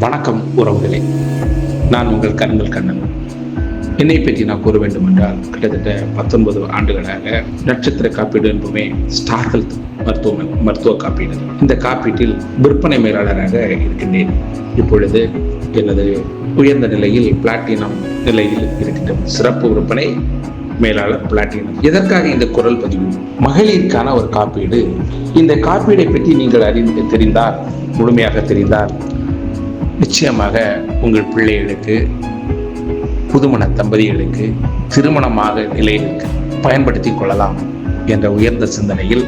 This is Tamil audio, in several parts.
வணக்கம் உறவுகளே, நான் உங்கள் கருங்கல் கண்ணன். என்னை பற்றி நான் கூற வேண்டும் என்றால், கிட்டத்தட்ட 19 ஆண்டுகளாக நட்சத்திர காப்பீடு என்பதுமே ஸ்டார் ஹெல்த் மருத்துவ காப்பீடு. இந்த காப்பீட்டில் விற்பனை மேலாளராக இருக்கின்றேன். இப்பொழுது எனது உயர்ந்த நிலையில் பிளாட்டினம் நிலையில் இருக்கின்ற சிறப்பு விற்பனை மேலாளர் பிளாட்டினம். எதற்காக இந்த குரல் பதிவு? மகளிருக்கான ஒரு காப்பீடு. இந்த காப்பீடை பற்றி நீங்கள் தெரிந்தால், முழுமையாக தெரிந்தால், நிச்சயமாக உங்கள் பிள்ளைகளுக்கு, புதுமண தம்பதிகளுக்கு, திருமணமாக நிலைகளுக்கு பயன்படுத்திக் கொள்ளலாம் என்ற உயர்ந்த சிந்தனையில்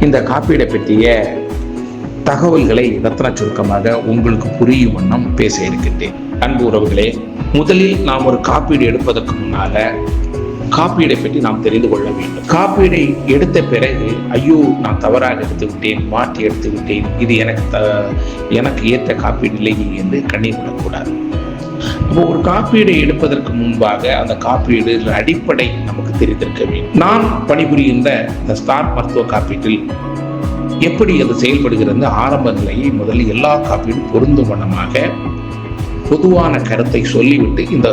இந்த காப்பீடை பற்றிய தகவல்களை ரத்ன சுருக்கமாக உங்களுக்கு புரியும் வண்ணம் பேச இருக்கின்றேன். அன்பு உறவுகளே, முதலில் நாம் ஒரு காப்பீடு எடுப்பதற்கு முன்னால காப்பீடை பற்றி நாம் தெரிந்து கொள்ள வேண்டும். காப்பீடை எடுத்த பிறகு, ஐயோ நான் தவறாக எடுத்து விட்டேன், மாற்றி எடுத்து விட்டேன், இது எனக்கு ஏற்ற காப்பீடு இல்லை என்று கண்ணீர் விடக்கூடாது. அப்போ ஒரு காப்பீடை எடுப்பதற்கு முன்பாக அந்த காப்பீடு அடிப்படை நமக்கு தெரிந்திருக்க வேண்டும். நான் பணிபுரிகின்ற இந்த ஸ்டார் மருத்துவ காப்பீட்டில் எப்படி அது செயல்படுகிறது, ஆரம்ப நிலையை முதலில் எல்லா காப்பீடும் பொருந்தும் வண்ணமாக பொதுவான கருத்தை சொல்லிவிட்டு, இந்த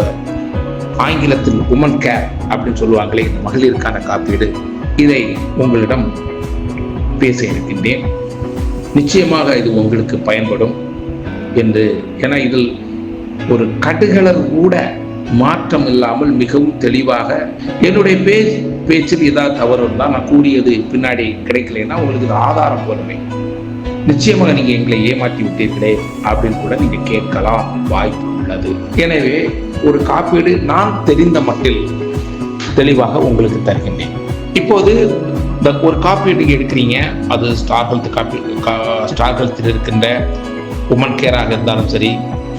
ஆங்கிலத்தில் உமன் கேர் அப்படின்னு சொல்லுவாங்களே, இந்த மகளிருக்கான காப்பீடு, இதை உங்களிடம் பேச இருக்கின்றேன். நிச்சயமாக இது உங்களுக்கு பயன்படும் என்று. ஏன்னா இதில் ஒரு கடுகளர் கூட மாற்றம் இல்லாமல் மிகவும் தெளிவாக, என்னுடைய பேச்சில் ஏதாவது தவறு இருந்தால் நான் கூறியது பின்னாடி கிடைக்கலைன்னா உங்களுக்கு ஆதாரம் போடுமே. நிச்சயமாக நீங்க எங்களை ஏமாற்றி விட்டீர்களே அப்படின்னு கூட நீங்க கேட்கலாம், வாய்ப்பு உள்ளது. எனவே ஒரு காப்பீடு நான் தெரிந்த மட்டில் தெளிவாக உங்களுக்கு தருகின்றேன். இப்போது ஒரு காப்பீடு எடுக்கிறீங்க, அது ஸ்டார் ஹெல்த்தில் இருக்கின்ற உமன் கேராக இருந்தாலும் சரி,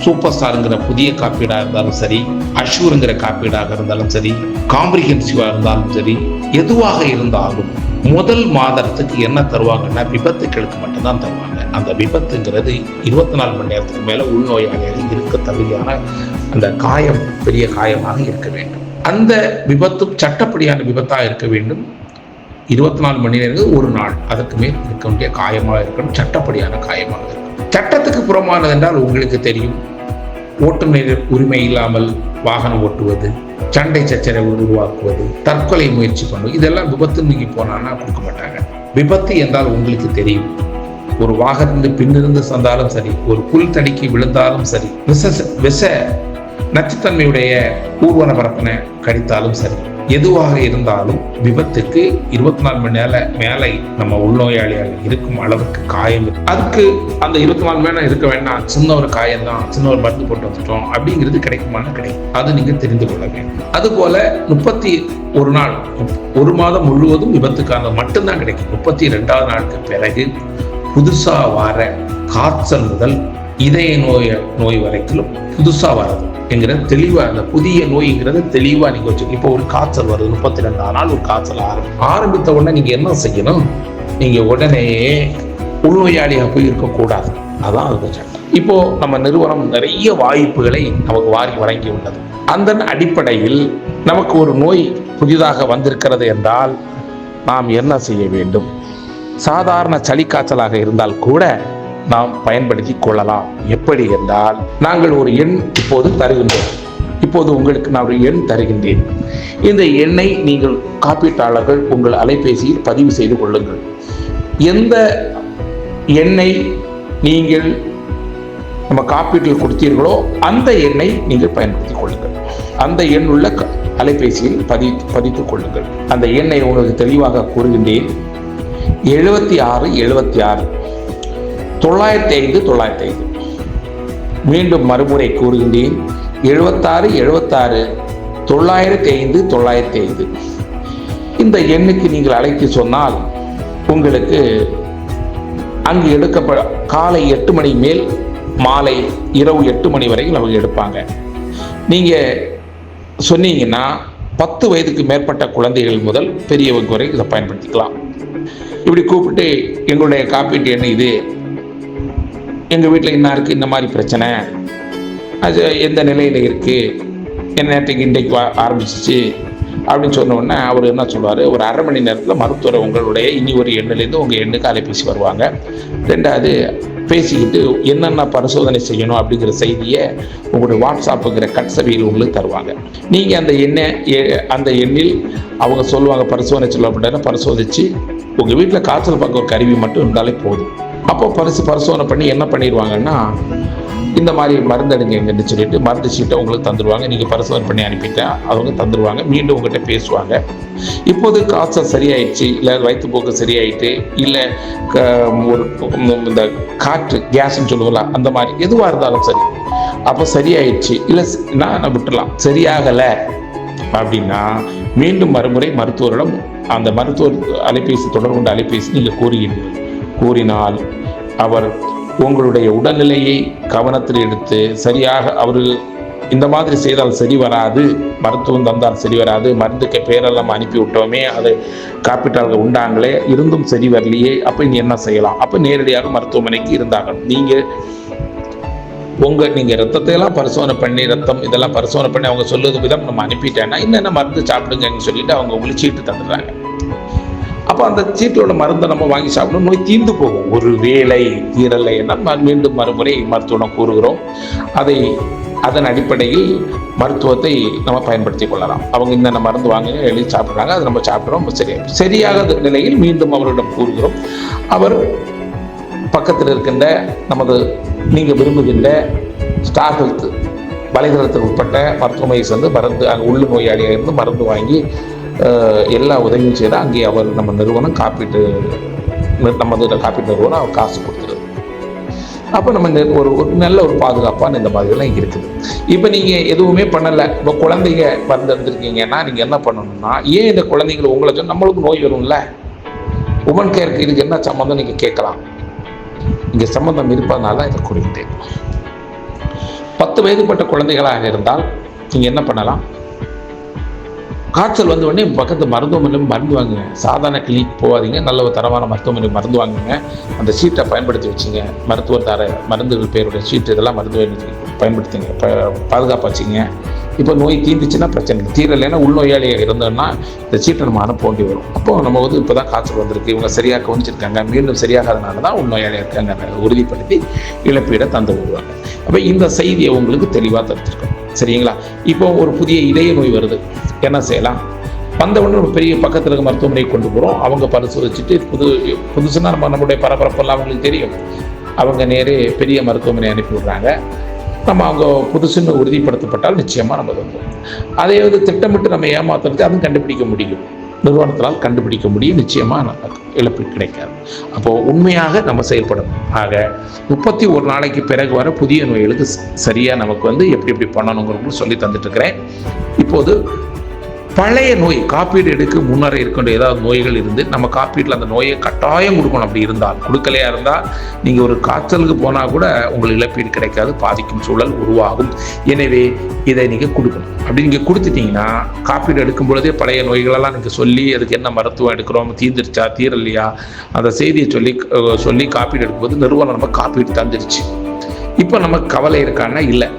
சூப்பர் ஸ்டாருங்கிற புதிய காப்பீடாக இருந்தாலும் சரி, அஷூருங்கிற காப்பீடாக இருந்தாலும் சரி, காம்ப்ரிஹென்சிவா இருந்தாலும் சரி, எதுவாக இருந்தாலும் முதல் மாதத்துக்கு என்ன தருவாங்கன்னா விபத்துக்களுக்கு மட்டும்தான் தருவாங்க. அந்த விபத்துங்கிறது 24 மணி நேரத்துக்கு மேல உள்நோயாளிகள் இருக்க தகுதியான அந்த காயம் பெரிய காயமாக இருக்க வேண்டும். அந்த விபத்து சட்டப்படியான விபத்தாக இருக்க வேண்டும். 24 மணி நேரம், ஒரு நாள், அதற்கு மேல் இருக்க வேண்டிய காயமாக இருக்கணும், சட்டப்படியான காயமாக இருக்கணும். சட்டத்துக்கு புறமானது என்றால் உங்களுக்கு தெரியும், ஓட்டுநர் உரிமை இல்லாமல் வாகனம் ஓட்டுவது, சண்டை சச்சரவு உருவாக்குவது, தற்கொலை முயற்சி பண்ணுவது, இதெல்லாம் விபத்து நீங்கி போனான்னா கொடுக்க மாட்டாங்க. விபத்து என்றால் உங்களுக்கு தெரியும், ஒரு வாகனத்திலிருந்து பின்னிருந்து சந்தாலும் சரி, ஒரு புல் தடிக்கு விழுந்தாலும் சரி, விஷ நச்சுத்தன்மையுடைய ஊர்வன பரப்பினை கடித்தாலும் சரி, எதுவாக இருந்தாலும் விபத்துக்கு 24 மணி நேரம் மேலே நம்ம உள்நோயாளியாக இருக்கும் அளவுக்கு காயம். அதுக்கு அந்த 24 மணி நேரம் இருக்க வேண்டாம், சின்ன ஒரு காயம் தான், சின்ன ஒரு மருந்து போட்டு வந்துட்டோம் அப்படிங்கிறது கிடைக்குமான்னு கிடைக்கும். அது நீங்க தெரிந்து கொள்ள வேண்டும். அதுபோல 31 நாள், ஒரு மாதம் முழுவதும் விபத்துக்கான மட்டும்தான் கிடைக்கும். 32வது நாளுக்கு பிறகு புதுசா வர காய்ச்சல் முதல் இதய நோய் வரைக்கும் புதுசா வர்றது என்கிற தெளிவா, அந்த புதிய நோய்ங்கிறது தெளிவா நீங்க வச்சு. இப்போ ஒரு காய்ச்சல் வருது, 32ஆம் நாள் ஒரு காய்ச்சல் ஆரம்பித்த உடனே நீங்க என்ன செய்யணும், நீங்க உடனே உள்நோயாளியாக போய் இருக்கக்கூடாது. அதான் அது சட்டம். இப்போ நம்ம நிறுவனம் நிறைய வாய்ப்புகளை நமக்கு வாரி வழங்கி உள்ளது. அந்த அடிப்படையில் நமக்கு ஒரு நோய் புதிதாக வந்திருக்கிறது என்றால் நாம் என்ன செய்ய வேண்டும்? சாதாரண சளி காய்ச்சலாக இருந்தால் கூட நாம் பயன்படுத்தி கொள்ளலாம். எப்படி என்றால், நாங்கள் ஒரு எண் இப்போது தருகின்றோம். இப்போது உங்களுக்கு நான் ஒரு எண் தருகின்றேன். இந்த எண்ணை நீங்கள் காப்பீட்டாளர்கள் உங்கள் அலைபேசியில் பதிவு செய்து கொள்ளுங்கள். எந்த எண்ணை நீங்கள் நம்ம காப்பீட்டில் கொடுத்தீர்களோ அந்த எண்ணை நீங்கள் பயன்படுத்திக் கொள்ளுங்கள். அந்த எண் உள்ள அலைபேசியில் பதித்துக் கொள்ளுங்கள். அந்த எண்ணை உங்களுக்கு தெளிவாக கூறுகின்றேன். 7676 905 905. மீண்டும் மறுமுறை கூறுகின்றேன். 7676 905 905. இந்த எண்ணுக்கு நீங்கள் அழைத்து சொன்னால் உங்களுக்கு அங்கு காலை 8 மணி மேல் மாலை இரவு 8 மணி வரைக்கும் அவங்க எடுப்பாங்க. நீங்க சொன்னீங்கன்னா 10 வயதுக்கு மேற்பட்ட குழந்தைகள் முதல் பெரியவங்க வரை இதை பயன்படுத்திக்கலாம். இப்படி கூப்பிட்டு, எங்களுடைய காப்பீட்டு எண் இது, எங்கள் வீட்டில் இன்னாருக்கு இந்த மாதிரி பிரச்சனை, அது எந்த நிலையில் இருக்குது, என்ன நேரத்துக்கு இன்றைக்கு ஆரம்பிச்சிச்சு அப்படின்னு சொன்ன உடனே அவர் என்ன சொல்வார், ஒரு அரை மணி நேரத்தில் மருத்துவர் உங்களுடைய இனி ஒரு எண்ணிலேருந்து உங்கள் எண்ணுக்கு அலைபேசி வருவாங்க. ரெண்டாவது பேசிக்கிட்டு என்னென்ன பரிசோதனை செய்யணும் அப்படிங்கிற செய்தியை உங்களுடைய வாட்ஸ்அப்புங்கிற கட்சவியில் உங்களுக்கு தருவாங்க. நீங்கள் அந்த எண்ணில் அவங்க சொல்லுவாங்க பரிசோதனை சொல்ல அப்படின்னா பரிசோதித்து உங்கள் வீட்டில் காய்ச்சல் பார்க்க ஒரு கருவி மட்டும் இருந்தாலே போதும். அப்போ பரிசோதனை பண்ணி என்ன பண்ணிடுவாங்கன்னா, இந்த மாதிரி மருந்து எடுங்கன்னு சொல்லிட்டு மருந்து சீட்டை உங்களுக்கு தந்துடுவாங்க. நீங்கள் பரிசோதனை பண்ணி அனுப்பிட்டா அவங்க தந்துடுவாங்க. மீண்டும் உங்கள்கிட்ட பேசுவாங்க. இப்போது காய்ச்சல் சரியாயிடுச்சு, இல்லை வயிற்றுப்போக்கு சரியாயிட்டு, இல்லை ஒரு இந்த காற்று கேஸ்ன்னு சொல்லுவோம்ல அந்த மாதிரி எதுவாக இருந்தாலும் சரி, அப்போ சரியாயிடுச்சு, இல்லை நான் விட்டுலாம், சரியாகலை அப்படின்னா மீண்டும் மறுமுறை மருத்துவரிடம் அந்த மருத்துவர் அலைபேசி தொடர்பு கொண்ட அலைபேசி நீங்கள் கூறினால் அவர் உங்களுடைய உடல்நிலையை கவனத்தில் எடுத்து சரியாக அவர் இந்த மாதிரி செய்தால் சரி வராது, மருத்துவம் தந்தால் சரி வராது, மருந்துக்கு பேரெல்லாம் அனுப்பி விட்டோமே, அது காப்பீட்டாளர்கள் உண்டாங்களே, இருந்தும் சரி வரலையே, அப்போ இங்கே என்ன செய்யலாம்? அப்போ நேரடியாக மருத்துவமனைக்கு இருந்தாகணும். நீங்கள் ரத்தத்தையெல்லாம் பரிசோதனை பண்ணி ரத்தம் இதெல்லாம் பரிசோதனை பண்ணி அவங்க சொல்லுவது விதம் நம்ம அனுப்பிட்டேன்னா என்னென்ன மருந்து சாப்பிடுங்கன்னு சொல்லிட்டு அவங்க உங்களுக்கு சீட்டு தந்துடுறாங்க. அப்போ அந்த சீட்டோட மருந்தை நம்ம வாங்கி சாப்பிடணும். நோய் தீர்ந்து போகும். ஒரு வேளை தீரலை என்ன மீண்டும் மறுமுறை மருத்துவம் கூறுகிறோம். அதன் அடிப்படையில் மருத்துவத்தை நம்ம பயன்படுத்தி கொள்ளலாம். அவங்க என்னென்ன மருந்து வாங்க எழுதி சாப்பிட்றாங்க, அதை நம்ம சாப்பிட்றோம். சரியாகாத நிலையில் மீண்டும் அவரிடம் கூறுகிறோம். அவர் பக்கத்தில் இருக்கின்ற நமது நீங்கள் விரும்புகின்ற ஸ்டார் ஹெல்த் வலைதளத்தில் உட்பட்ட மருத்துவமனையை சேர்ந்து மருந்து அங்கே உள்ள நோயாளியாக இருந்து மருந்து வாங்கி எல்லா உதவியும் செய்தால் அங்கே அவர் நம்ம நிறுவனம் காப்பீட்டு நிறுவனம் அவர் காசு கொடுத்துருது. அப்போ நம்ம ஒரு நல்ல ஒரு பாதுகாப்பான இந்த மாதிரிலாம் இருக்குது. இப்போ நீங்கள் எதுவுமே பண்ணலை, இப்போ குழந்தைங்க மருந்து இருந்திருக்கீங்கன்னா நீங்கள் என்ன பண்ணணும்னா, ஏன் இந்த குழந்தைங்களை உங்களை சொன்ன நம்மளுக்கு நோய் வரும்ல, உமன் கேருக்கு இதுக்கு என்ன சம்மந்தம் நீங்கள் கேட்கலாம். இங்கே சம்மந்தம் இருப்பதனால இதை குறிப்பிட்டேன். 10 வயதுப்பட்ட குழந்தைகளாக இருந்தால் நீங்கள் என்ன பண்ணலாம், காய்ச்சல் வந்த உடனே பக்கத்து மருத்துவமனையில் மருந்து வாங்குங்க. சாதாரண கிளினிக் போகாதீங்க, நல்ல ஒரு தரமான மருத்துவமனை மருந்து வாங்குங்க. அந்த சீட்டை பயன்படுத்தி வச்சுங்க. மருத்துவர் தர மருந்துகள் பேருடைய சீட்டு இதெல்லாம் மருந்து பயன்படுத்துங்க, பாதுகாப்பாக வச்சுங்க. இப்போ நோய் தீர்ந்துச்சுன்னா பிரச்சனை இல்லை, தீரலைன்னா உள்நோயாளியாக இருந்தோம்னா இந்த சீட்டை நம்ம அனுப்ப வேண்டி வரும். அப்போது நம்ம இப்போ தான் காய்ச்சல் வந்திருக்கு, இவங்க சரியாக கவனிச்சிருக்காங்க, மீண்டும் சரியாகாதனால தான் உள்நோயாளியாக இருக்காங்க உறுதிப்படுத்தி இழப்பீடை தந்து விடுவாங்க. அப்போ இந்த செய்தியை உங்களுக்கு தெளிவாக தடுத்துருக்கோம். சரிங்களா? இப்போ ஒரு புதிய இதய நோய் வருது, என்ன செய்யலாம்? வந்தவுடனே ஒரு பெரிய பக்கத்தில் இருக்க மருத்துவமனையை கொண்டு போகிறோம். அவங்க பரிசோதிச்சுட்டு புதுசுன்னா நம்மளுடைய பரபரப்பெல்லாம் அவங்களுக்கு தெரியும். அவங்க நேரே பெரிய மருத்துவமனை அனுப்பி விடுறாங்க. நம்ம அவங்க புதுசுன்னு உறுதிப்படுத்தப்பட்டால் நிச்சயமாக நம்ம வந்துடும். அதே திட்டமிட்டு நம்ம ஏமாத்துறது அதுவும் கண்டுபிடிக்க முடியும், நிறுவனத்தினால் கண்டுபிடிக்க முடியும். நிச்சயமாக இழப்பீடு கிடைக்காது. அப்போது உண்மையாக நம்ம செயல்படணும். ஆக 31 நாளைக்கு பிறகு வர புதிய நோய்களுக்கு சரியாக நமக்கு எப்படி பண்ணணுங்கிறது சொல்லி தந்துட்டுருக்கிறேன். இப்போது பழைய நோய் காப்பீடு எடுக்க முன்னரே இருக்கின்ற ஏதாவது நோய்கள் இருந்து நம்ம காப்பீட்டில் அந்த நோயை கட்டாயம் கொடுக்கணும். அப்படி இருந்தால், கொடுக்கலையா இருந்தால் நீங்கள் ஒரு காய்ச்சலுக்கு போனால் கூட உங்களுக்கு இழப்பீடு கிடைக்காது, பாதிக்கும் சூழல் உருவாகும். எனவே இதை நீங்கள் கொடுக்கணும். அப்படி நீங்கள் கொடுத்துட்டீங்கன்னா காப்பீடு எடுக்கும் பொழுதே பழைய நோய்களெல்லாம் நீங்கள் சொல்லி அதுக்கு என்ன மருத்துவம் எடுக்கிறோம், தீர்ந்துருச்சா தீரலையா அந்த செய்தியை சொல்லி காப்பீடு எடுக்கும்போது நிறுவனம் நம்ம காப்பீடு தந்துருச்சு. இப்போ நமக்கு கவலை இருக்கான்னா இல்லை,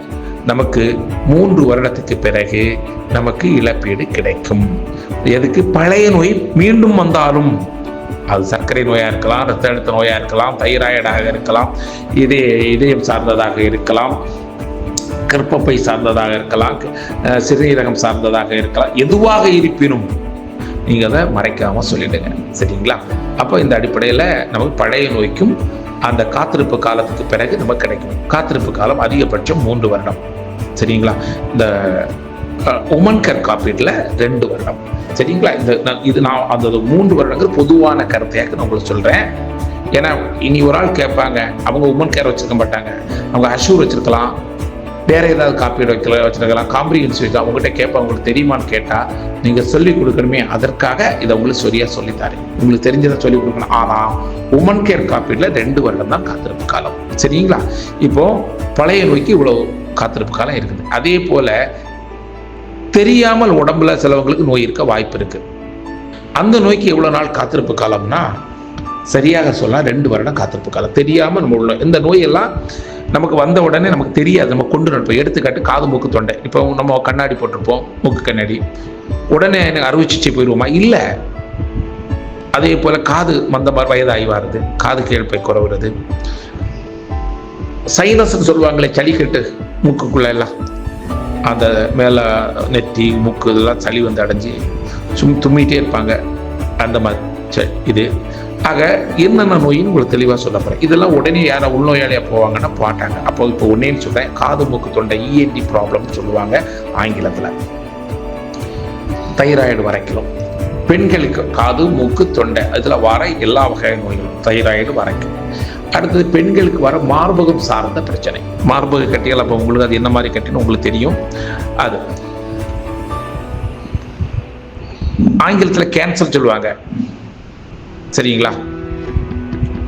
நமக்கு 3 வருடத்துக்கு பிறகு நமக்கு இழப்பீடு கிடைக்கும். எதுக்கு? பழைய நோய் மீண்டும் வந்தாலும், அது சர்க்கரை நோயாக இருக்கலாம், இரத்த அழுத்த நோயாக இருக்கலாம், தைராய்டாக இருக்கலாம், இதயம் சார்ந்ததாக இருக்கலாம், கர்ப்பப்பை சார்ந்ததாக இருக்கலாம், சிறுநீரகம் சார்ந்ததாக இருக்கலாம். எதுவாக இருப்பினும் நீங்கள் அதை மறைக்காமல் சொல்லிடுங்க. சரிங்களா? அப்போ இந்த அடிப்படையில் நமக்கு பழைய நோய்க்கும் அந்த காத்திருப்பு காலத்துக்கு பிறகு நமக்கு கிடைக்கும். காத்திருப்பு காலம் அதிகபட்சம் 3 வருடம். சரிங்களா? இந்த உமன் கேர் காப்பீட்டில் 2 வருடம். சரிங்களா? நான் அந்த 3 வருடங்கிற பொதுவான கருத்தையாக நான் உங்களுக்கு சொல்கிறேன். ஏன்னா இனி ஒரு ஆள் கேட்பாங்க, அவங்க உமன் கேர் வச்சுருக்க மாட்டாங்க, அவங்க அஷூர் வச்சுருக்கலாம், வேறு ஏதாவது காப்பீடு வச்சுருக்கலாம், காம்ப்ரிஹென்சிவ் வச்சுக்கலாம். அவங்ககிட்ட கேட்பாங்க, உங்களுக்கு தெரியுமான்னு கேட்டால் நீங்கள் சொல்லிக் கொடுக்கணுமே, அதற்காக இதை உங்களுக்கு சரியாக சொல்லித்தாரேன். உங்களுக்கு தெரிஞ்சதை சொல்லிக் கொடுக்கணும். ஆனால் உமன் கேர் காப்பீட்டில் 2 வருடம் தான் காத்திருப்பு காலம். சரிங்களா? இப்போது பழைய நோய்க்கு இவ்வளோ காத்திருப்பு காலம் இருக்குது. அதே போல் தெரியாமல் உடம்புல சிலவங்களுக்கு நோய் இருக்க வாய்ப்பு இருக்குது. அந்த நோய்க்கு எவ்வளோ நாள் காத்திருப்பு காலம்னா சரியாக சொல்லலாம் 2 வருடம் காத்திருப்பு காலம். தெரியாமல் நம்ம உள்ள இந்த நோயெல்லாம் நமக்கு வந்த உடனே நமக்கு தெரியாது, நம்ம கொண்டு நடப்போம். எடுத்துக்காட்டு காது மூக்கு தொண்டை. இப்போ நம்ம கண்ணாடி போட்டிருப்போம், மூக்கு கண்ணாடி, உடனே எனக்கு அறுவை சிகிச்சை போயிடுவோமா? இல்லை. அதே போல் காது வயதாகி வருது, காது கேள்வி குறைவுறது, சைனஸ்ன்னு சொல்லுவாங்களே, சளிக்கட்டு மூக்குக்குள்ள எல்லாம், அந்த மேலே நெத்தி மூக்கு இதெல்லாம் சளி வந்து அடைஞ்சி தும்மிட்டே இருப்பாங்க. அந்த மாதிரி இது. ஆக என்னென்ன நோயின்னு உங்களுக்கு தெளிவாக சொல்ல போகிறேன். இதெல்லாம் உடனே யாரை உள்நோயாளியாக போவாங்கன்னா போட்டாங்க. அப்போ இப்போ ஒன்னேன்னு சொல்கிறேன், காது மூக்கு தொண்டை இஎன்டி ப்ராப்ளம்னு சொல்லுவாங்க ஆங்கிலத்தில். தைராய்டு வரைக்கும் பெண்களுக்கு காது மூக்கு தொண்டை இதில் வர எல்லா வகை நோய்களும் தைராய்டு வரைக்கும். அடுத்தது பெண்களுக்கு வர மார்பகம் சார்ந்த பிரச்சனை, மார்பக கட்டிகள். அப்போ உங்களுக்கு அது என்ன மாதிரி கட்டின்னு உங்களுக்கு தெரியும். அது ஆங்கிலத்தில் கேன்சர் சொல்லுவாங்க, சரிங்களா?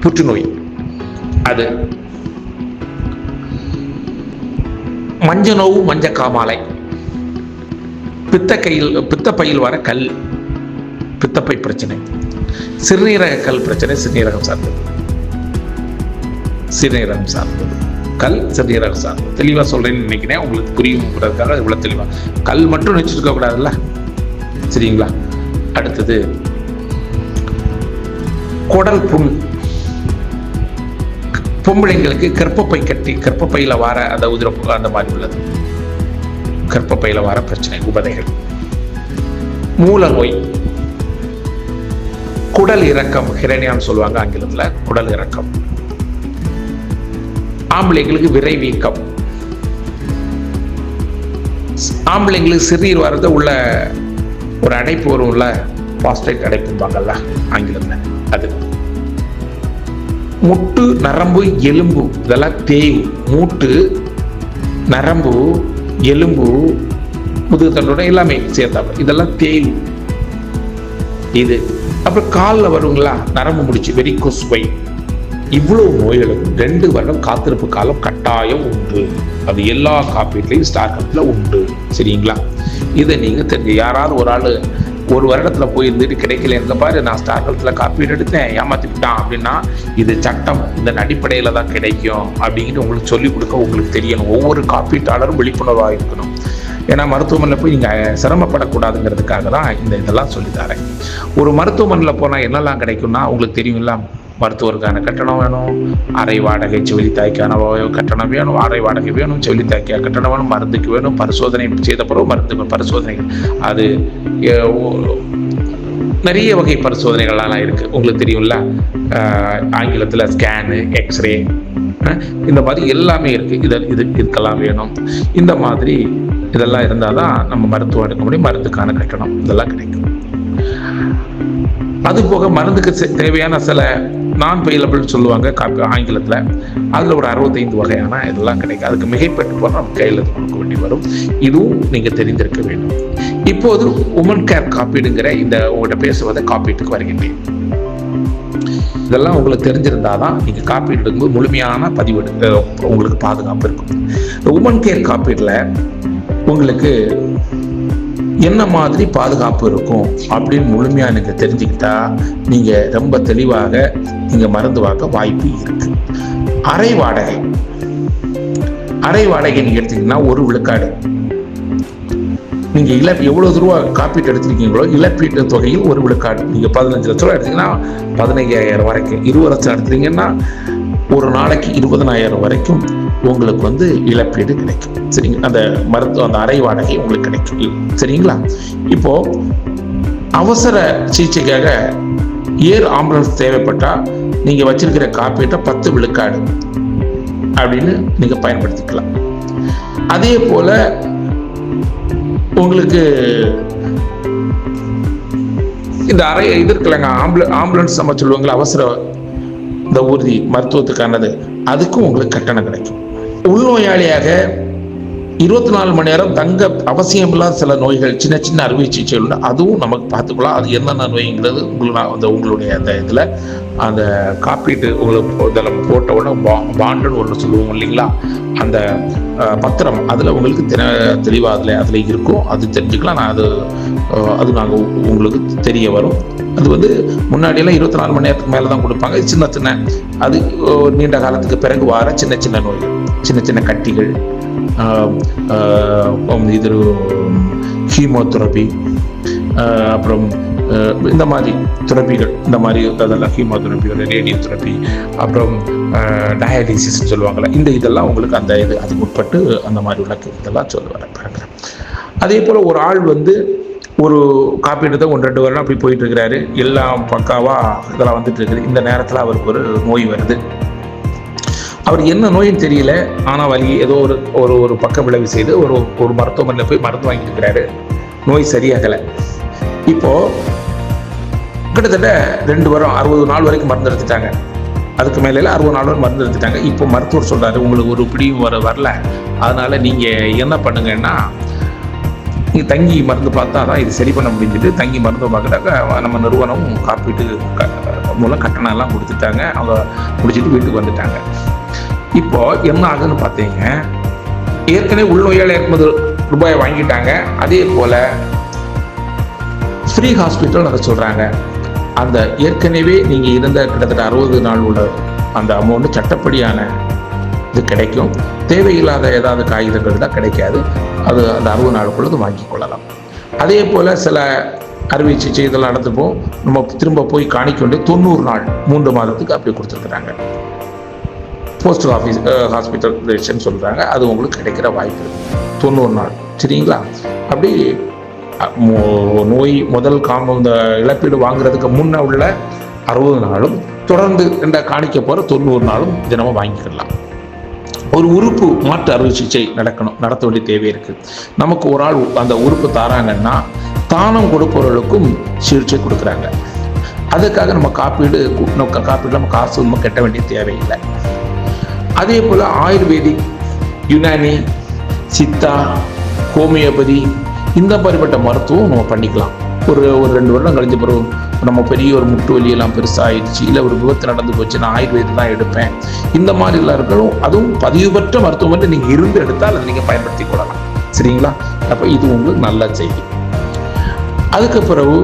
புற்றுநோய், அது மஞ்சநோவு, மஞ்ச காமாலை, பித்தப்பையில் வர கல், பித்தப்பை பிரச்சனை, சிறுநீரக கல் பிரச்சனை, சிறுநீரகம் சார்ந்தது, சிறுநீரகம் சார்ந்தது கல், சிறுநீரகம் சார்ந்தது. தெளிவாக சொல்றேன்னு நினைக்கிறேன், உங்களுக்கு புரியுங்கிறதுக்காக இவ்வளவு தெளிவா. கல் மட்டும் நினைச்சிருக்க கூடாதுல்ல, சரிங்களா? அடுத்தது குடல் புண், பொம்பளைங்களுக்கு கர்ப்பப்பை கட்டி, கர்ப்பப்பையில வர அந்த உதிரப்பு அந்த மாதிரி உள்ளது, கர்ப்பப்பையில வர பிரச்சனை, உபதைகள். மூல நோய், குடல் இறக்கம், ஹிரேனியான்னு சொல்லுவாங்க ஆங்கிலத்தில், குடல் இறக்கம். ஆம்பளைங்களுக்கு விரைவீக்கம், ஆம்பளைங்களுக்கு சிறுநீர் வரது உள்ள ஒரு அடைப்பு வரும்ல, பாஸ்டேட் அடைப்பும்பாங்கல்ல ஆங்கிலத்தில், அது. முட்டு, நரம்பு, எலும்பு இதெல்லாம் தேய்வு. மூட்டு, நரம்பு, எலும்பு, முதுகுத்தண்டோட எல்லாமே சேர்த்தாப்ப இதெல்லாம் தேய்வு. இது அப்புறம் காலில் வருங்களா, நரம்பு முடிச்சு, வெரிகோஸ் வெயின். இவ்வளவு நோய்களுக்கு 2 வருடம் காத்திருப்பு காலம் கட்டாயம் உண்டு. அது எல்லா காப்பீட்லையும் ஸ்டார் ஹெல்த்ல உண்டு, சரிங்களா? இதை நீங்க தெரிஞ்சு யாராவது ஒரு ஆள் ஒரு வருடத்துல போய் இருந்துட்டு கிடைக்கல, இருந்த பாரு நான் ஸ்டார் ஹெல்த்ல காப்பீடு எடுத்தேன் ஏமாத்திட்டான் அப்படின்னா, இது சட்டம், இதன் அடிப்படையில தான் கிடைக்கும் அப்படிங்கிட்டு உங்களுக்கு சொல்லிக் கொடுக்க உங்களுக்கு தெரியணும். ஒவ்வொரு காப்பீட்டாளரும் விழிப்புணர்வாக இருக்கணும். ஏன்னா மருத்துவமனையில் போய் நீங்கள் சிரமப்படக்கூடாதுங்கிறதுக்காக தான் இதெல்லாம் சொல்லித்தரேன். ஒரு மருத்துவமனையில் போனால் என்னெல்லாம் கிடைக்கும்னா உங்களுக்கு தெரியும்ல, மருத்துவருக்கான கட்டணம் வேணும், அரை வாடகை செவிலித்தாய்க்கான கட்டணம் வேணும், அரை வாடகை வேணும், செவிலித்தாய்க்கான கட்டணம் வேணும், மருந்துக்கு வேணும், பரிசோதனை செய்த பிறகு மருந்து பரிசோதனைகள், அது நிறைய வகை பரிசோதனைகள்லாம் இருக்குது உங்களுக்கு தெரியும்ல. ஆங்கிலத்தில் ஸ்கேனு, எக்ஸ்ரே, இந்த மாதிரி எல்லாமே இருக்குது. இதுக்கெல்லாம் வேணும். இந்த மாதிரி இதெல்லாம் இருந்தால் தான் நம்ம மருத்துவம் எடுக்க முடியும். மருந்துக்கான கட்டணம் இதெல்லாம் கிடைக்கும். அது போக மருந்துக்கு தேவையான சில நான் பெயிலபிள் சொல்லுவாங்க ஆங்கிலத்தில், அதில் ஒரு 65 வகையான இதெல்லாம் கிடைக்கும். அதுக்கு மிகைப்பட்டு போனால் நம்ம கையில் கொடுக்க வேண்டி வரும். இதுவும் நீங்கள் தெரிந்திருக்க வேண்டும். இப்போது உமன் கேர் காப்பீடுங்கிற இந்த உங்கள்கிட்ட பேசுவதை காப்பீட்டுக்கு வருகின்றேன். இதெல்லாம் உங்களுக்கு தெரிஞ்சிருந்தாதான் நீங்கள் காப்பீடு எடுக்கும்போது முழுமையான பதிவு உங்களுக்கு பாதுகாப்பு இருக்கும். இந்த உமன் கேர் காப்பீடில் உங்களுக்கு என்ன மாதிரி பாதுகாப்பு இருக்கும் அப்படின்னு முழுமையா நீங்க தெரிஞ்சுக்கிட்டா நீங்க ரொம்ப தெளிவாக நீங்க மருந்து வாங்க வாய்ப்பு இருக்கு. அரை வாடகை நீங்க எடுத்தீங்கன்னா 1 விழுக்காடு. நீங்க எவ்வளவு ரூபா காப்பீட்டு எடுத்திருக்கீங்களோ இழப்பீட்டு தொகையில் 1 விழுக்காடு. நீங்க 15 லட்ச ரூபா எடுத்தீங்கன்னா 15,000 வரைக்கும், 20 லட்சம் எடுத்தீங்கன்னா ஒரு நாளைக்கு 20,000 வரைக்கும் உங்களுக்கு இழப்பீடு கிடைக்கும். சரிங்க, அந்த அந்த அரை வாடகை உங்களுக்கு கிடைக்கும். சரிங்களா? இப்போ அவசர சிகிச்சைக்காக ஏர் ஆம்புலன்ஸ் தேவைப்பட்டா நீங்க வச்சிருக்கிற காப்பீட்டை 10 விழுக்காடு அப்படின்னு நீங்க பயன்படுத்திக்கலாம். அதே போல உங்களுக்கு இந்த இது இருக்குல்லங்க, ஆம்புலன்ஸ் நம்ம சொல்லுவாங்களா, அவசர இந்த ஊர்தி மருத்துவத்துக்கானது, அதுக்கும் உங்களுக்கு கட்டணம் கிடைக்கும். உள்நோயாளியாக 24 மணி நேரம் தங்க அவசியம் இல்லாத சில நோய்கள், சின்ன சின்ன அறுவை சிகிச்சை உண்டு, அதுவும் நமக்கு பார்த்துக்கலாம். அது என்னென்ன நோய்ங்கிறது உங்களுடைய அந்த இதில் அந்த காப்பீட்டு உங்களுக்கு இதில் போட்ட உடனே பாண்டுன்னு ஒன்று சொல்லுவோம் இல்லைங்களா, அந்த பத்திரம், அதில் உங்களுக்கு தெளிவாக அதில் இருக்கும். அது தெரிஞ்சுக்கலாம். அது நாங்கள் உங்களுக்கு தெரிய வரும். அது முன்னாடியெல்லாம் 24 மணி நேரத்துக்கு மேலே தான் கொடுப்பாங்க. சின்ன சின்ன அது நீண்ட காலத்துக்கு பிறகு வர சின்ன சின்ன நோய்கள், சின்ன சின்ன கட்டிகள், இது ஹீமோதெரபி, அப்புறம் இந்த மாதிரி தெரப்பிகள், இந்த மாதிரி அதெல்லாம் கீமோதெரப்பி, ரேடியோ தெரப்பி, அப்புறம் டயாலிசிஸ் சொல்லுவாங்கள்ல, இதெல்லாம் உங்களுக்கு அதுக்கு உட்பட்டு அந்த மாதிரி உள்ள இதெல்லாம் சொல்லுவாங்க. அதே போல் ஒரு ஆள் ஒரு காப்பீடு தான் 1-2 வருடம் அப்படி போயிட்டு இருக்கிறாரு, எல்லாம் பக்காவாக இதெல்லாம் வந்துட்டு இருக்குது. இந்த நேரத்தில் அவருக்கு ஒரு நோய் வருது. அவர் என்ன நோயின்னு தெரியல, ஆனால் வலி ஏதோ ஒரு பக்க விளைவு செய்து ஒரு மருத்துவமனையில் போய் மருந்து வாங்கிட்டு இருக்கிறாரு. நோய் சரியாகலை. இப்போது கிட்டத்தட்ட 2 வாரம் 60 நாள் வரைக்கும் மருந்து எடுத்துட்டாங்க. அதுக்கு மேலே 60 நாள் வரை மருந்து எடுத்துட்டாங்க. இப்போ மருத்துவர் சொல்கிறாரு, உங்களுக்கு ஒரு பிடியும் வரல, அதனால் நீங்கள் என்ன பண்ணுங்கன்னா, நீங்கள் தங்கி மருந்து பார்த்தா தான் இது சரி பண்ண முடிஞ்சுட்டு தங்கி மருந்து பார்க்குறாக்க நம்ம நிறுவனம் காப்பீட்டு மூலம் கட்டணம் எல்லாம் கொடுத்துட்டாங்க. அவங்க முடிச்சுட்டு வீட்டுக்கு வந்துட்டாங்க. இப்போ என்ன ஆகுதுன்னு பார்த்தீங்க, ஏற்கனவே உள்நோயாளி 60 ரூபாயை வாங்கிட்டாங்க. அதே போல் ஃப்ரீ ஹாஸ்பிட்டல் அதை சொல்கிறாங்க. அந்த ஏற்கனவே நீங்கள் இருந்த கிட்டத்தட்ட 60 நாள் உள்ள அந்த அமௌண்ட்டு சட்டப்படியான இது கிடைக்கும். தேவையில்லாத ஏதாவது காகிதங்கள் தான் கிடைக்காது. அது அந்த 60 நாளுக்குள்ளது வாங்கி கொள்ளலாம். அதே போல் சில அறுவை சிகிச்சை இதெல்லாம் நடந்துப்போம், நம்ம திரும்ப போய் காணிக்கொண்டு 90 நாள் 3 மாதத்துக்கு அப்படி கொடுத்துருக்குறாங்க. போஸ்ட் ஆஃபீஸ் ஹாஸ்பிட்டல் சொல்கிறாங்க. அது உங்களுக்கு கிடைக்கிற வாய்ப்பு இருக்குது 90 நாள். சரிங்களா? அப்படி நோய் முதல் இந்த இழப்பீடு வாங்குறதுக்கு முன்ன உள்ள 60 நாளும் தொடர்ந்து காணிக்க போகிற 90 நாளும் தினமும் வாங்கிக்கலாம். ஒரு உறுப்பு மாற்று அறுவை சிகிச்சை நடத்த வேண்டிய தேவை இருக்குது. நமக்கு ஒரு ஆள் அந்த உறுப்பு தாராங்கன்னா தானம் கொடுப்பவர்களுக்கும் சிகிச்சை கொடுக்குறாங்க. அதுக்காக நம்ம காப்பீடு நம்ம காசு நம்ம கட்ட வேண்டிய தேவையில்லை. அதே போல் ஆயுர்வேதிக், யுனானி, சித்தா, ஹோமியோபதி இந்த மாதிரிப்பட்ட மருத்துவம் நம்ம பண்ணிக்கலாம். ஒரு 2 வருடம் கழிஞ்ச பிறகு நம்ம பெரிய ஒரு முட்டு வலியெல்லாம் பெருசாகிடுச்சு, இல்லை ஒரு விபத்து நடந்து போச்சு, நான் ஆயுர்வேதம் தான் எடுப்பேன், இந்த மாதிரி எல்லாம் இருக்கணும். அதுவும் பதிவு பெற்ற மருத்துவமனை நீங்கள் இருந்து எடுத்தால் அதை நீங்கள் பயன்படுத்தி கொள்ளலாம். சரிங்களா? அப்போ இது உங்களுக்கு நல்ல செய்தி. அதுக்கு பிறகு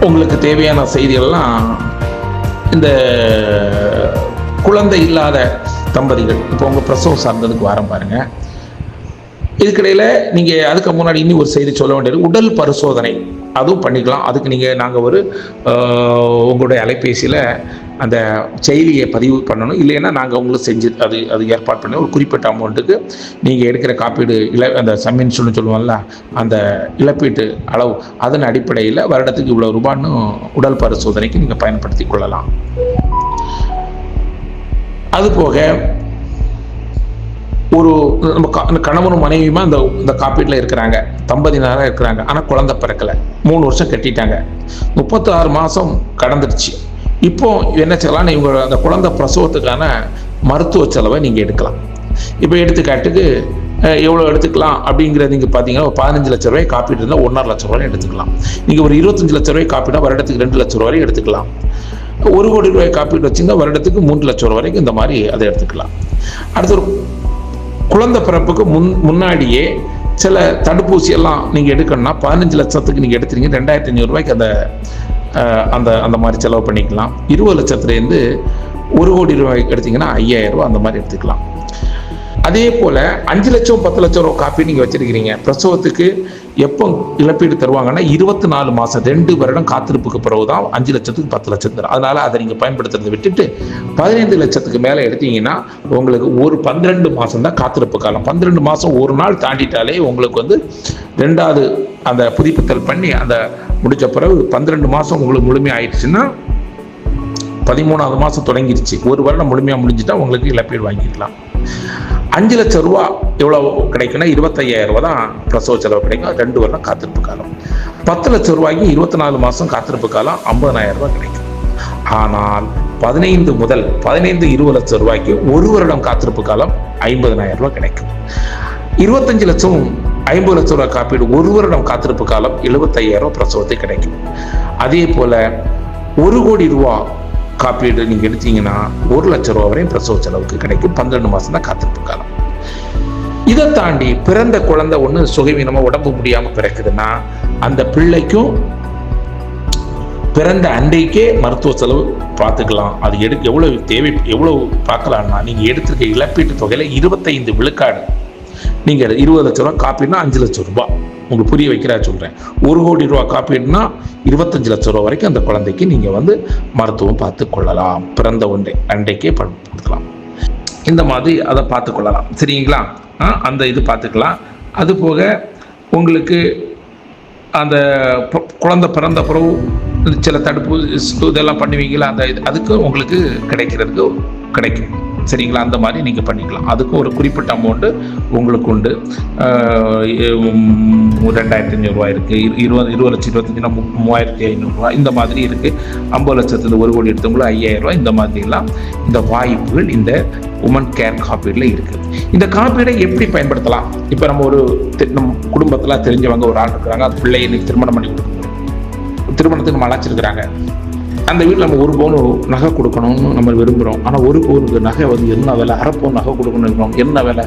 உங்களுக்கு தேவையான செய்திகள்லாம் இந்த குழந்தை இல்லாத தம்பதிகள், இப்போ உங்கள் பிரசவம் சார்ந்ததுக்கு வாரம் பாருங்கள். இதுக்கிடையில் நீங்கள் அதுக்கு முன்னாடி இன்னும் ஒரு செய்தி சொல்ல வேண்டியது, உடல் பரிசோதனை அதுவும் பண்ணிக்கலாம். அதுக்கு நாங்கள் உங்களுடைய அலைபேசியில் அந்த செயலியை பதிவு பண்ணணும். இல்லைன்னா நாங்கள் உங்களுக்கு செஞ்சு அது ஏற்பாடு பண்ணி ஒரு குறிப்பிட்ட அமௌண்ட்டுக்கு நீங்கள் எடுக்கிற காப்பீடு அந்த சம் இன்சூரன்ஸ் சொல்லுவாங்கல்ல, அந்த இழப்பீட்டு அளவு அதன் அடிப்படையில் வருடத்துக்கு இவ்வளோ ரூபான்னு உடல் பரிசோதனைக்கு நீங்கள் பயன்படுத்தி கொள்ளலாம். அதுபோக ஒரு நம்ம கணவனும் மனைவியுமா இந்த காப்பீட்டில் இருக்கிறாங்க, தம்பதியினராக இருக்கிறாங்க, ஆனால் குழந்தை பிறக்கலை, 3 வருஷம் கட்டிட்டாங்க, 36 மாதம் கடந்துடுச்சு. இப்போ என்ன செய்யலாம்னு இவங்க அந்த குழந்தை பிரசவத்துக்கான மருத்துவ செலவை நீங்கள் எடுக்கலாம். இப்போ எடுத்துக்காட்டுக்கு எவ்வளோ எடுத்துக்கலாம் அப்படிங்கிறது நீங்கள் பார்த்தீங்கன்னா, 15 லட்ச ரூபாய் காப்பீடு இருந்தால் 1.5 லட்ச ரூபாய் எடுத்துக்கலாம். நீங்கள் ஒரு 25 லட்ச ரூபாய் காப்பீடாக வருடத்துக்கு 2 லட்ச ரூபாய் எடுத்துக்கலாம். 1 கோடி ரூபாய் காப்பீடு வச்சுங்க வருடத்துக்கு 3 லட்சம் ரூபாய் வரைக்கும் இந்த மாதிரி அதை எடுத்துக்கலாம். அடுத்து ஒரு குழந்தை பிறப்புக்கு முன்னாடியே சில தடுப்பூசி எல்லாம் நீங்கள் எடுக்கணும்னா 15 லட்சத்துக்கு நீங்கள் எடுத்துறீங்க, 2500 ரூபாய்க்கு அந்த மாதிரி செலவு பண்ணிக்கலாம். 20 லட்சத்துலேருந்து 1 கோடி ரூபாய்க்கு எடுத்தீங்கன்னா 5000 ரூபாய் அந்த மாதிரி எடுத்துக்கலாம். அதே போல் 5 லட்சம் 10 லட்சம் ரூபா காப்பீடு நீங்கள் வச்சிருக்கிறீங்க. பிரசவத்துக்கு எப்போ இழப்பீடு தருவாங்கன்னா 24 மாதம் 2 வருடம் காத்திருப்புக்கு பிறகு தான் 5 லட்சத்துக்கு 10 லட்சம் தரும். அதனால் அதை நீங்கள் பயன்படுத்துறதை விட்டுட்டு 15 லட்சத்துக்கு மேலே எடுத்தீங்கன்னா உங்களுக்கு ஒரு 12 மாதம் தான் காத்திருப்பு காலம். 12 மாதம் ஒரு நாள் தாண்டிட்டாலே உங்களுக்கு 2வது அந்த புதுப்பித்தல் பண்ணி அந்த முடிச்ச பிறகு 12 மாதம் உங்களுக்கு முழுமையாக ஆயிடுச்சுன்னா 13வது மாதம் தொடங்கிடுச்சு. ஒரு வருடம் முழுமையாக முடிஞ்சுட்டா உங்களுக்கு இழப்பீடு வாங்கிக்கலாம். 5 லட்சம் ரூபா எவ்வளோ கிடைக்குன்னா 25000 ரூபா தான் பிரசவ செலவு கிடைக்கும். 2 வருடம் காத்திருப்பு காலம். 10 லட்சம் ரூபாய்க்கு 24 மாதம் காத்திருப்பு காலம் 50000 ரூபாய் கிடைக்கும். ஆனால் 15 முதல் 20 லட்சம் ரூபாய்க்கு 1 வருடம் காத்திருப்பு காலம் 50000 ரூபாய் கிடைக்கும். 25 லட்சம் 50 லட்சம் ரூபாய் காப்பீடு 1 வருடம் காத்திருப்பு காலம் 75000 ரூபாய் பிரசவத்தை கிடைக்கும். அதே போல 1 கோடி ரூபா காப்பீடு நீங்கள் எடுத்தீங்கன்னா 1 லட்சம் ரூபா வரையும் பிரசவ செலவுக்கு கிடைக்கும். 12 மாதம் தான் காத்திருப்பு காலம். இதை தாண்டி பிறந்த குழந்தை ஒன்று சுகவீனமா உடம்பு முடியாமல் பிறக்குதுன்னா அந்த பிள்ளைக்கும் பிறந்த அன்றைக்கே மருத்துவ செலவு பார்த்துக்கலாம். அது எவ்வளவு தேவை எவ்வளவு பார்க்கலாம்னா நீங்கள் எடுத்திருக்க இழப்பீட்டு தொகையில் 25 விழுக்காடு. நீங்கள் 20 லட்சம் ரூபா காப்பீடுனா 5 லட்சம் ரூபாய் உங்களுக்கு புரிய வைக்கிறா சொல்கிறேன். 1 கோடி ரூபா காப்பீடுனா 25 லட்சம் ரூபா வரைக்கும் அந்த குழந்தைக்கு நீங்கள் வந்து மருத்துவம் பார்த்து கொள்ளலாம். பிறந்த அன்றைக்கே கொடுக்கலாம். இந்த மாதிரி அதை பார்த்து கொள்ளலாம். சரிங்களா? அந்த இது பார்த்துக்கலாம். அது போக உங்களுக்கு அந்த குழந்தை பிறந்த பிறகு சில தடுப்பு இதெல்லாம் பண்ணுவீங்களா, அந்த இது அதுக்கு உங்களுக்கு கிடைக்கும். சரிங்களா? அந்த மாதிரி நீங்கள் பண்ணிக்கலாம். அதுக்கும் ஒரு குறிப்பிட்ட அமௌண்ட்டு உங்களுக்கு உண்டு. 2500 ரூபா இருக்குது, 20 லட்சம் 25 3500 ரூபா இந்த மாதிரி இருக்குது. 50 லட்சத்துல 1 கோடி எடுத்தவங்களும் 5000 ரூபா. இந்த மாதிரிலாம் இந்த வாய்ப்புகள் இந்த உமன் கேர் காப்பீடில் இருக்குது. இந்த காப்பீடை எப்படி பயன்படுத்தலாம்? இப்போ நம்ம குடும்பத்தில் தெரிஞ்சவங்க ஒரு ஆள் இருக்கிறாங்க, அந்த பிள்ளையை இன்னைக்கு திருமணம் பண்ணி திருமணத்துக்கு நம்ம அழைச்சிருக்கிறாங்க. அந்த வீட்டில் நம்ம 1 பவுன் நகை கொடுக்கணும்னு நம்ம விரும்புகிறோம். ஆனால் 1 பவுனுக்கு நகை வந்து என்ன விலை, அரை பவுன் நகை கொடுக்கணும் இருக்கிறோம் என்ன விலை,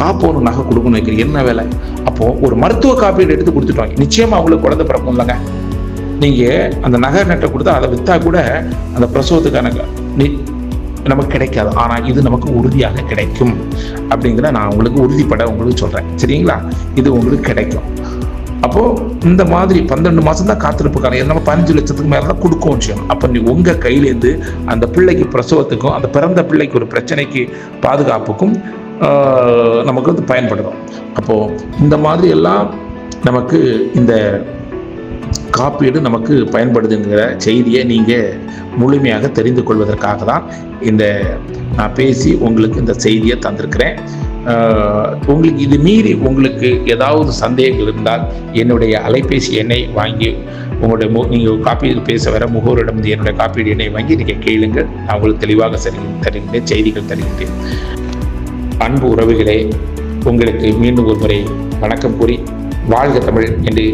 1/4 பவுன் நகை கொடுக்கணும் வைக்கிறீங்க என்ன விலை. அப்போது ஒரு மருத்துவ காப்பீடு எடுத்து கொடுத்துட்டோம், நிச்சயமாக அவங்களுக்கு குழந்தை பிறக்கும் இல்லைங்க. நீங்கள் அந்த நகை நட்டை கொடுத்தா அதை விற்றா கூட அந்த பிரசவத்துக்கான நமக்கு கிடைக்காது. ஆனால் இது நமக்கு உறுதியாக கிடைக்கும் அப்படிங்கிற நான் உங்களுக்கு உறுதிப்பட உங்களுக்கு சொல்கிறேன். சரிங்களா? இது உங்களுக்கு கிடைக்கும். அப்போது இந்த மாதிரி 12 மாதம் தான் காத்திருப்புக்கான, நம்ம 15 லட்சத்துக்கு மேலே தான் கொடுக்கவும் செய்யணும். அப்போ நீ உங்கள் கையிலேருந்து அந்த பிள்ளைக்கு பிரசவத்துக்கும் அந்த பிறந்த பிள்ளைக்கு ஒரு பிரச்சனைக்கு பாதுகாப்புக்கும் நமக்கு வந்து பயன்படுத்தும். அப்போது இந்த மாதிரி எல்லாம் நமக்கு இந்த காப்பீடு நமக்கு பயன்படுதுங்கிற செய்தியை நீங்கள் முழுமையாக தெரிந்து கொள்வதற்காக தான் நான் பேசி உங்களுக்கு இந்த செய்தியை தந்திருக்கிறேன். உங்களுக்கு இது மீறி உங்களுக்கு ஏதாவது சந்தேகங்கள் இருந்தால் என்னுடைய அலைபேசி எண்ணை வாங்கி நீங்கள் காப்பீடு பேச வர முகவரிடம் என்னுடைய காப்பீடு எண்ணை வாங்கி நீங்கள் கேளுங்கள். நான் உங்களுக்கு தெளிவாக தருகின்றேன், செய்திகள் தருகின்றேன். அன்பு உறவுகளே, உங்களுக்கு மீண்டும் ஒரு முறை வணக்கம் கூறி வாழ்க தமிழ் என்று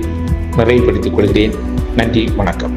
நிறைவுபடுத்திக் கொள்கிறேன். நன்றி, வணக்கம்.